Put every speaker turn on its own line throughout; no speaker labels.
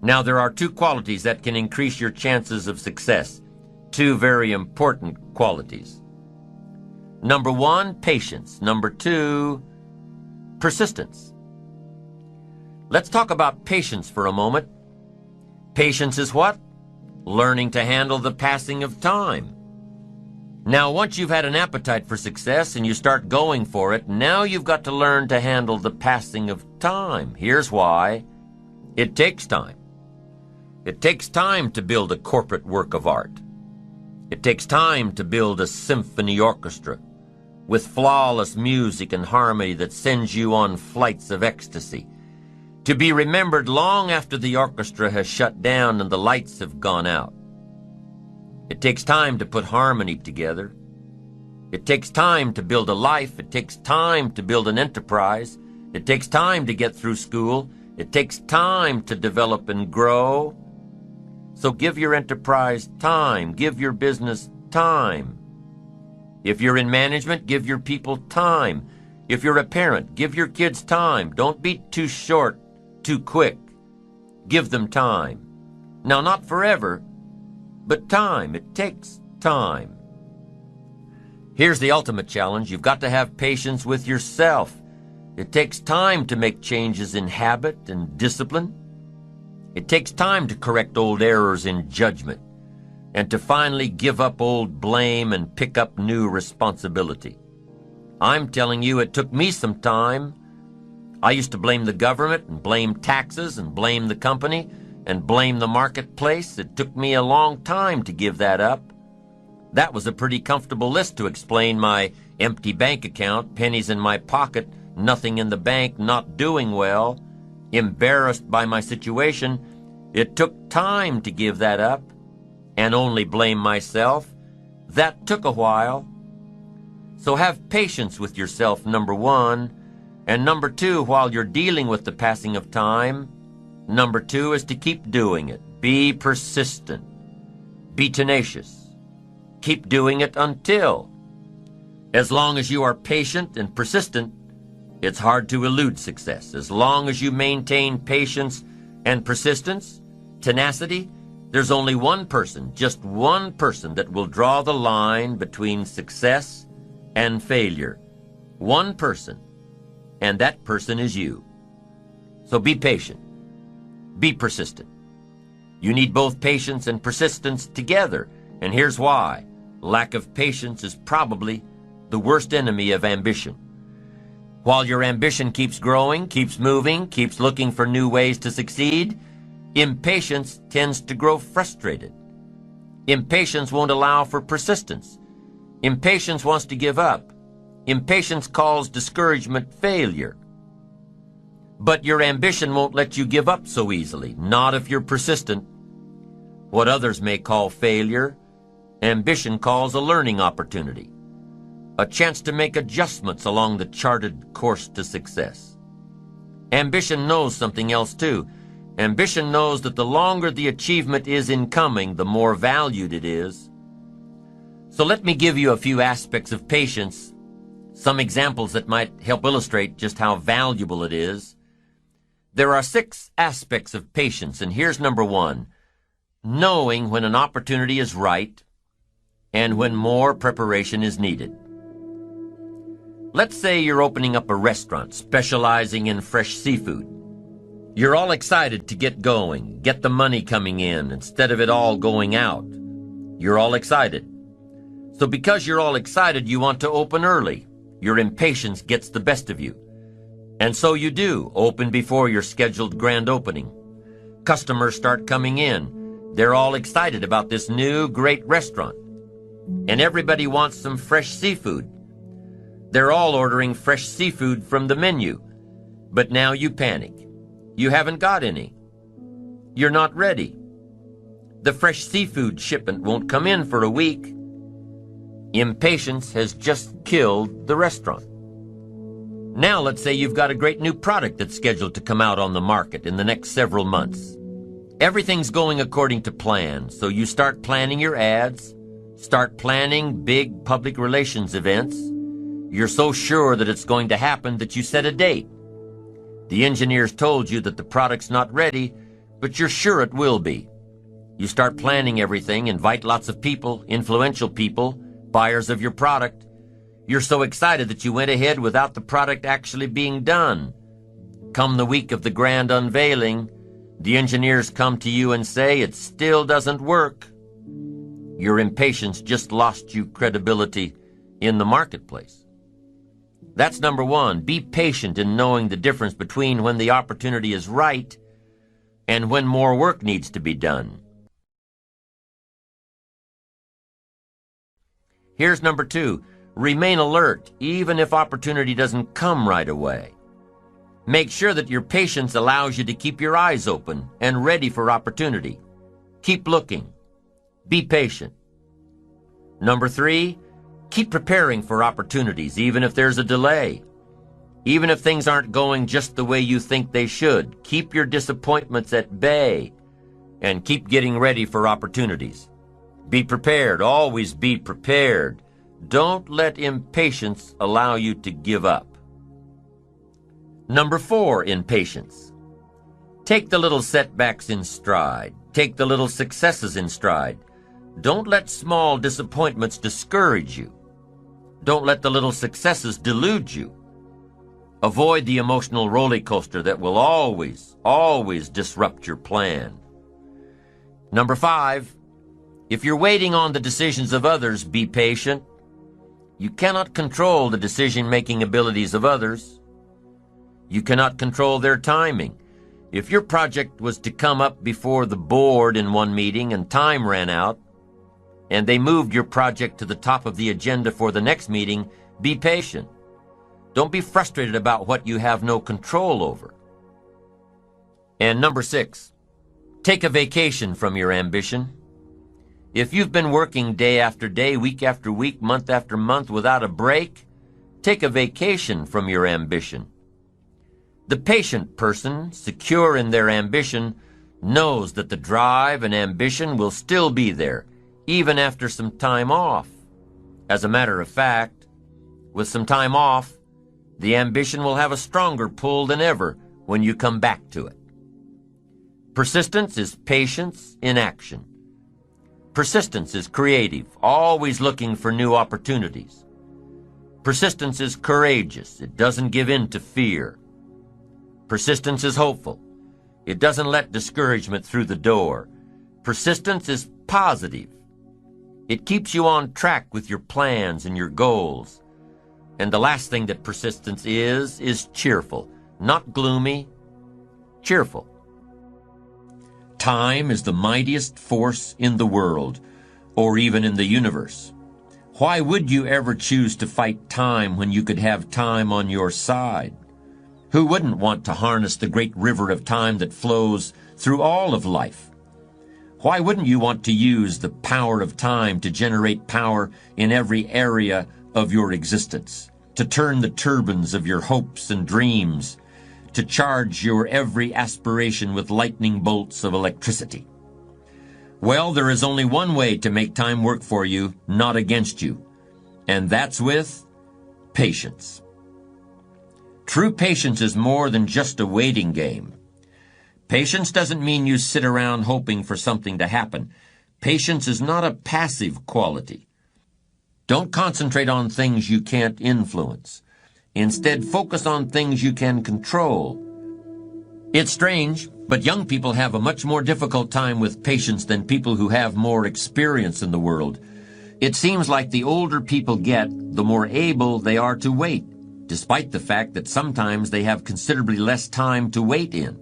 Now, there are two qualities that can increase your chances of success. Two very important qualities. Number one, patience. Number two, persistence. Let's talk about patience for a moment. Patience is what? Learning to handle the passing of time. Now, once you've had an appetite for success and you start going for it, now you've got to learn to handle the passing of time. Here's why. It takes time. It takes time to build a corporate work of art. It takes time to build a symphony orchestra with flawless music and harmony that sends you on flights of ecstasy, to be remembered long after the orchestra has shut down and the lights have gone out. It takes time to put harmony together. It takes time to build a life. It takes time to build an enterprise. It takes time to get through school. It takes time to develop and grow. So give your enterprise time. Give your business time. If you're in management, give your people time. If you're a parent, give your kids time. Don't be too short, too quick. Give them time. Now, not forever, but time. It takes time. Here's the ultimate challenge. You've got to have patience with yourself. It takes time to make changes in habit and discipline. It takes time to correct old errors in judgment and to finally give up old blame and pick up new responsibility. I'm telling you, it took me some time. I used to blame the government and blame taxes and blame the company and blame the marketplace. It took me a long time to give that up. That was a pretty comfortable list to explain my empty bank account, pennies in my pocket, nothing in the bank, not doing well, embarrassed by my situation. It took time to give that up and only blame myself. That took a while. So have patience with yourself, number one. And number two, while you're dealing with the passing of time, number two is to keep doing it. Be persistent. Be tenacious. Keep doing it until. As long as you are patient and persistent, it's hard to elude success. As long as you maintain patience and persistence, tenacity, there's only one person, just one person, that will draw the line between success and failure. One person, and that person is you. So be patient. Be persistent. You need both patience and persistence together, and here's why. Lack of patience is probably the worst enemy of ambition. While your ambition keeps growing, keeps moving, keeps looking for new ways to succeed, impatience tends to grow frustrated. Impatience won't allow for persistence. Impatience wants to give up. Impatience calls discouragement failure. But your ambition won't let you give up so easily, not if you're persistent. What others may call failure, ambition calls a learning opportunity, a chance to make adjustments along the charted course to success. Ambition knows something else too. Ambition knows that the longer the achievement is in coming, the more valued it is. So let me give you a few aspects of patience, some examples that might help illustrate just how valuable it is. There are 6 aspects of patience, and here's number 1. Knowing when an opportunity is right and when more preparation is needed. Let's say you're opening up a restaurant specializing in fresh seafood. You're all excited to get going, get the money coming in instead of it all going out. You're all excited. So because you're all excited, you want to open early. Your impatience gets the best of you. And so you do, open before your scheduled grand opening. Customers start coming in. They're all excited about this new great restaurant. And everybody wants some fresh seafood. They're all ordering fresh seafood from the menu. But now you panic. You haven't got any. You're not ready. The fresh seafood shipment won't come in for a week. Impatience has just killed the restaurant. Now let's say you've got a great new product that's scheduled to come out on the market in the next several months. Everything's going according to plan, so you start planning your ads, start planning big public relations events. You're so sure that it's going to happen that you set a date. The engineers told you that the product's not ready, but you're sure it will be. You start planning everything, invite lots of people, influential people, buyers of your product. You're so excited that you went ahead without the product actually being done. Come the week of the grand unveiling, the engineers come to you and say it still doesn't work. Your impatience just lost you credibility in the marketplace. That's number one. Be patient in knowing the difference between when the opportunity is right and when more work needs to be done. Here's number two. Remain alert, even if opportunity doesn't come right away. Make sure that your patience allows you to keep your eyes open and ready for opportunity. Keep looking. Be patient. Number three, keep preparing for opportunities, even if there's a delay. Even if things aren't going just the way you think they should, keep your disappointments at bay and keep getting ready for opportunities. Be prepared. Always be prepared. Don't let impatience allow you to give up. Number four in patience. Take the little setbacks in stride. Take the little successes in stride. Don't let small disappointments discourage you. Don't let the little successes delude you. Avoid the emotional roller coaster that will always disrupt your plan. Number five, if you're waiting on the decisions of others, be patient. You cannot control the decision-making abilities of others. You cannot control their timing. If your project was to come up before the board in one meeting and time ran out, and they moved your project to the top of the agenda for the next meeting, be patient. Don't be frustrated about what you have no control over. And number six, take a vacation from your ambition. If you've been working day after day, week after week, month after month without a break, take a vacation from your ambition. The patient person, secure in their ambition, knows that the drive and ambition will still be there, even after some time off. As a matter of fact, with some time off, the ambition will have a stronger pull than ever when you come back to it. Persistence is patience in action. Persistence is creative, always looking for new opportunities. Persistence is courageous. It doesn't give in to fear. Persistence is hopeful. It doesn't let discouragement through the door. Persistence is positive. It keeps you on track with your plans and your goals. And the last thing that persistence is cheerful. Not gloomy, cheerful. Time is the mightiest force in the world, or even in the universe. Why would you ever choose to fight time when you could have time on your side? Who wouldn't want to harness the great river of time that flows through all of life? Why wouldn't you want to use the power of time to generate power in every area of your existence, to turn the turbines of your hopes and dreams, to charge your every aspiration with lightning bolts of electricity? Well, there is only one way to make time work for you, not against you, and that's with patience. True patience is more than just a waiting game. Patience doesn't mean you sit around hoping for something to happen. Patience is not a passive quality. Don't concentrate on things you can't influence. Instead, focus on things you can control. It's strange, but young people have a much more difficult time with patience than people who have more experience in the world. It seems like the older people get, the more able they are to wait, despite the fact that sometimes they have considerably less time to wait in.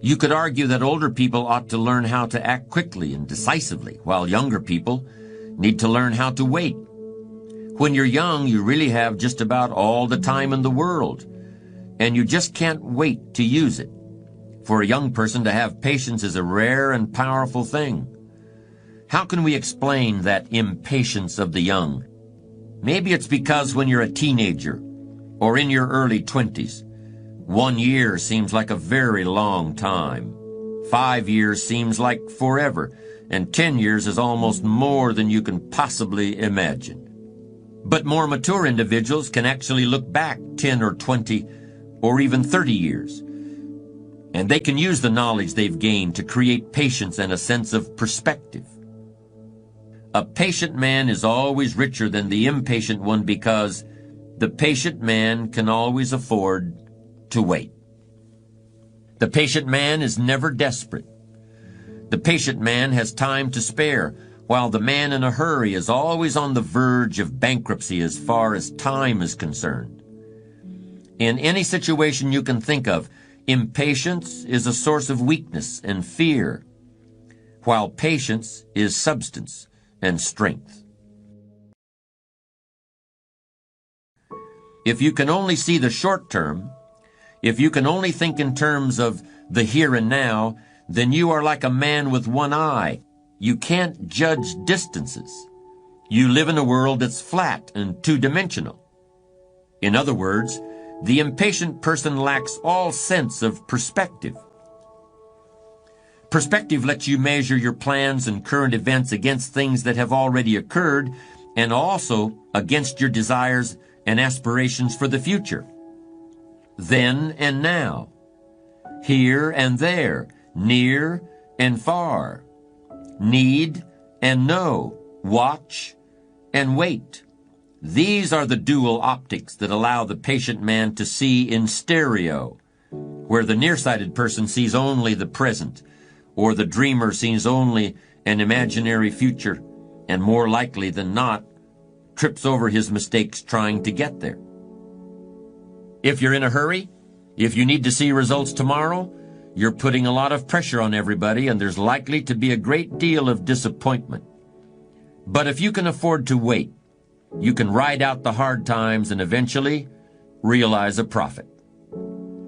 You could argue that older people ought to learn how to act quickly and decisively, while younger people need to learn how to wait. When you're young, you really have just about all the time in the world, and you just can't wait to use it. For a young person to have patience is a rare and powerful thing. How can we explain that impatience of the young? Maybe it's because when you're a teenager or in your early 20s, 1 year seems like a very long time. 5 years seems like forever, and 10 years is almost more than you can possibly imagine. But more mature individuals can actually look back 10 or 20 or even 30 years and they can use the knowledge they've gained to create patience and a sense of perspective. A patient man is always richer than the impatient one because the patient man can always afford to wait. The patient man is never desperate. The patient man has time to spare, while the man in a hurry is always on the verge of bankruptcy as far as time is concerned. In any situation you can think of, impatience is a source of weakness and fear, while patience is substance and strength. If you can only see the short term, if you can only think in terms of the here and now, then you are like a man with one eye. You can't judge distances. You live in a world that's flat and two-dimensional. In other words, the impatient person lacks all sense of perspective. Perspective lets you measure your plans and current events against things that have already occurred and also against your desires and aspirations for the future. Then and now, here and there, near and far, need and know, watch and wait. These are the dual optics that allow the patient man to see in stereo, where the nearsighted person sees only the present, or the dreamer sees only an imaginary future, and more likely than not, trips over his mistakes trying to get there. If you're in a hurry, if you need to see results tomorrow, you're putting a lot of pressure on everybody, and there's likely to be a great deal of disappointment. But if you can afford to wait, you can ride out the hard times and eventually realize a profit.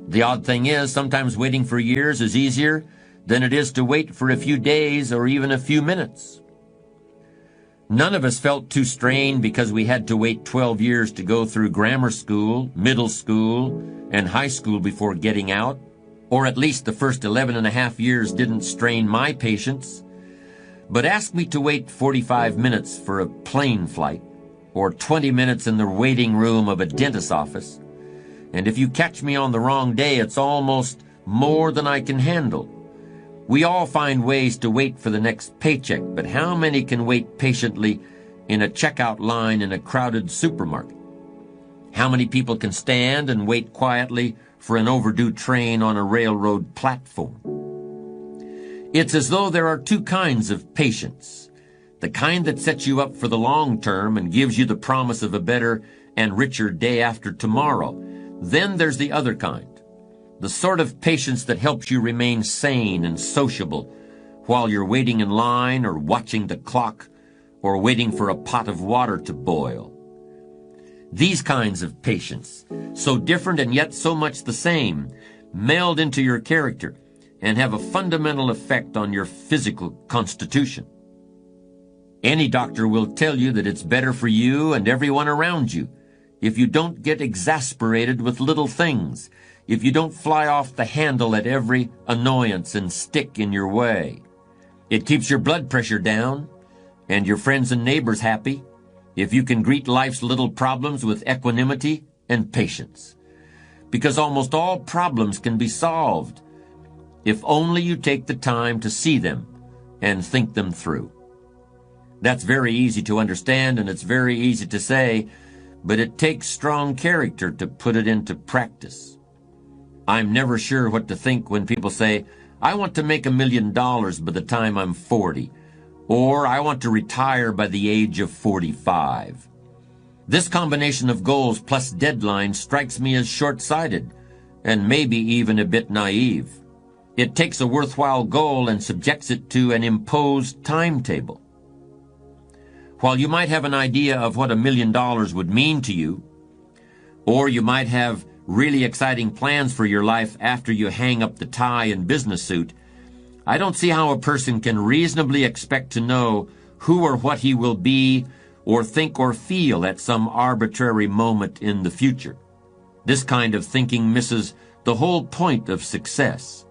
The odd thing is, sometimes waiting for years is easier than it is to wait for a few days or even a few minutes. None of us felt too strained because we had to wait 12 years to go through grammar school, middle school, and high school before getting out, or at least the first 11 and a half years didn't strain my patience. But ask me to wait 45 minutes for a plane flight, or 20 minutes in the waiting room of a dentist's office, and if you catch me on the wrong day, it's almost more than I can handle. We all find ways to wait for the next paycheck, but how many can wait patiently in a checkout line in a crowded supermarket? How many people can stand and wait quietly for an overdue train on a railroad platform? It's as though there are two kinds of patience. The kind that sets you up for the long term and gives you the promise of a better and richer day after tomorrow. Then there's the other kind. The sort of patience that helps you remain sane and sociable while you're waiting in line or watching the clock or waiting for a pot of water to boil. These kinds of patience, so different and yet so much the same, meld into your character and have a fundamental effect on your physical constitution. Any doctor will tell you that it's better for you and everyone around you if you don't get exasperated with little things, if you don't fly off the handle at every annoyance and stick in your way. It keeps your blood pressure down and your friends and neighbors happy if you can greet life's little problems with equanimity and patience. Because almost all problems can be solved if only you take the time to see them and think them through. That's very easy to understand and it's very easy to say, but it takes strong character to put it into practice. I'm never sure what to think when people say, I want to make $1 million by the time I'm 40, or I want to retire by the age of 45. This combination of goals plus deadlines strikes me as short-sighted and maybe even a bit naive. It takes a worthwhile goal and subjects it to an imposed timetable. While you might have an idea of what $1 million would mean to you, or you might have really exciting plans for your life after you hang up the tie and business suit, I don't see how a person can reasonably expect to know who or what he will be or think or feel at some arbitrary moment in the future. This kind of thinking misses the whole point of success.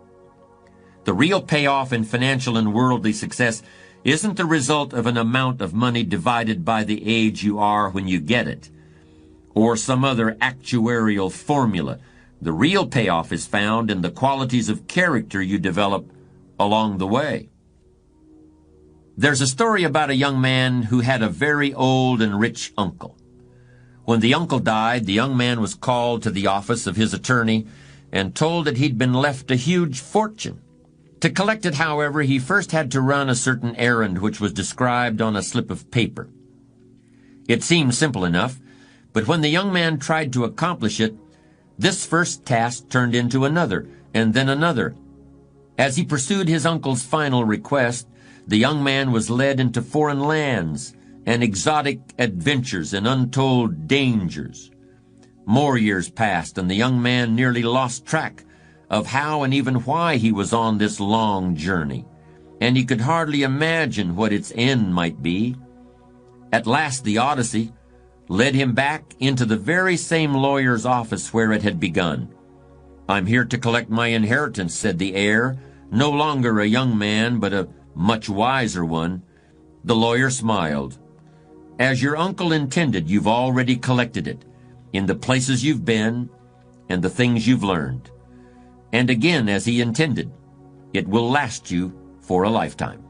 The real payoff in financial and worldly success isn't the result of an amount of money divided by the age you are when you get it, or some other actuarial formula The real payoff is found in the qualities of character you develop along the way. There's a story about a young man who had a very old and rich uncle. When the uncle died, the young man was called to the office of his attorney and told that he'd been left a huge fortune. To collect it, however, he first had to run a certain errand which was described on a slip of paper. It seemed simple enough, but when the young man tried to accomplish it, this first task turned into another, and then another. As he pursued his uncle's final request, the young man was led into foreign lands and exotic adventures and untold dangers. More years passed, and the young man nearly lost track of how and even why he was on this long journey, and he could hardly imagine what its end might be. At last the Odyssey led him back into the very same lawyer's office where it had begun. "I'm here to collect my inheritance," said the heir, no longer a young man, but a much wiser one. The lawyer smiled. "As your uncle intended, you've already collected it, in the places you've been and the things you've learned. And again, as he intended, it will last you for a lifetime."